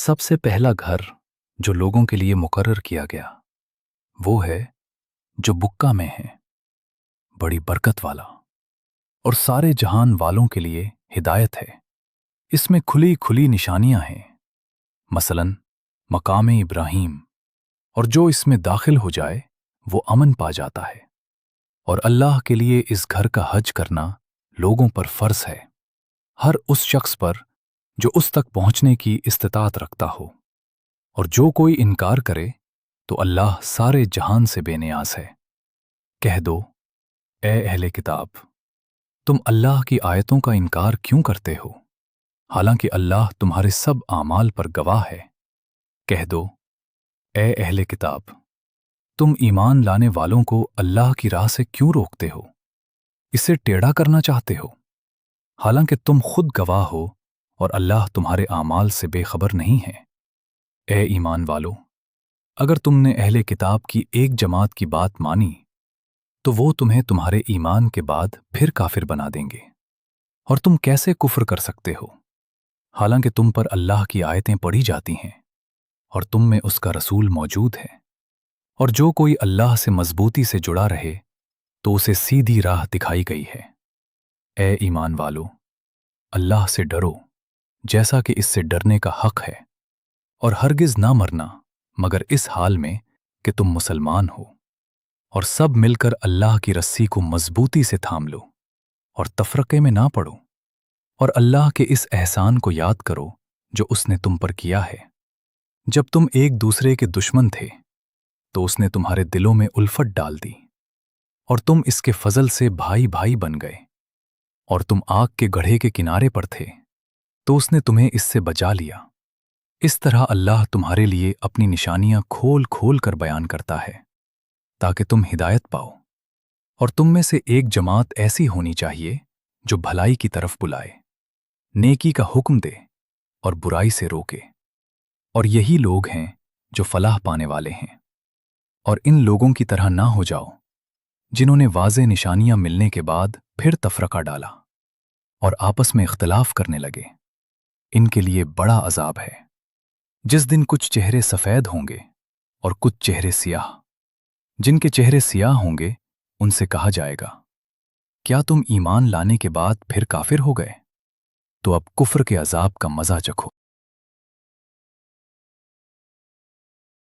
सबसे पहला घर जो लोगों के लिए मुकर्रर किया गया वो है जो बुक्का में है, बड़ी बरकत वाला और सारे जहान वालों के लिए हिदायत है। इसमें खुली खुली निशानियां हैं, मसलन मकाम इब्राहीम, और जो इसमें दाखिल हो जाए वो अमन पा जाता है। और अल्लाह के लिए इस घर का हज करना लोगों पर फर्ज है, हर उस शख्स पर जो उस तक पहुंचने की इस्तिताअत रखता हो। और जो कोई इनकार करे तो अल्लाह सारे जहान से बेनियाज है। कह दो, ए अहले किताब, तुम अल्लाह की आयतों का इनकार क्यों करते हो, हालांकि अल्लाह तुम्हारे सब आमाल पर गवाह है। कह दो, ए अहले किताब, तुम ईमान लाने वालों को अल्लाह की राह से क्यों रोकते हो, इसे टेढ़ा करना चाहते हो, हालांकि तुम खुद गवाह हो और अल्लाह तुम्हारे आमाल से बेखबर नहीं है। ए ईमान वालो, अगर तुमने अहले किताब की एक जमात की बात मानी तो वो तुम्हें तुम्हारे ईमान के बाद फिर काफिर बना देंगे। और तुम कैसे कुफ्र कर सकते हो, हालांकि तुम पर अल्लाह की आयतें पढ़ी जाती हैं और तुम में उसका रसूल मौजूद है। और जो कोई अल्लाह से मजबूती से जुड़ा रहे तो उसे सीधी राह दिखाई गई है। ए ईमान वालो, अल्लाह से डरो जैसा कि इससे डरने का हक है, और हरगिज ना मरना मगर इस हाल में कि तुम मुसलमान हो। और सब मिलकर अल्लाह की रस्सी को मजबूती से थाम लो और तफरके में ना पड़ो। और अल्लाह के इस एहसान को याद करो जो उसने तुम पर किया है। जब तुम एक दूसरे के दुश्मन थे तो उसने तुम्हारे दिलों में उल्फत डाल दी और तुम इसके फजल से भाई भाई बन गए। और तुम आग के गड्ढे के किनारे पर थे तो उसने तुम्हें इससे बचा लिया। इस तरह अल्लाह तुम्हारे लिए अपनी निशानियां खोल खोल कर बयान करता है ताकि तुम हिदायत पाओ। और तुम में से एक जमात ऐसी होनी चाहिए जो भलाई की तरफ बुलाए, नेकी का हुक्म दे और बुराई से रोके। और यही लोग हैं जो फलाह पाने वाले हैं। और इन लोगों की तरह ना हो जाओ जिन्होंने वाज़े निशानियां मिलने के बाद फिर तफरका डाला और आपस में इख्तिलाफ करने लगे। इनके लिए बड़ा अजाब है जिस दिन कुछ चेहरे सफ़ेद होंगे और कुछ चेहरे सियाह। जिनके चेहरे सियाह होंगे उनसे कहा जाएगा, क्या तुम ईमान लाने के बाद फिर काफिर हो गए? तो अब कुफ्र के अजाब का मजा चखो।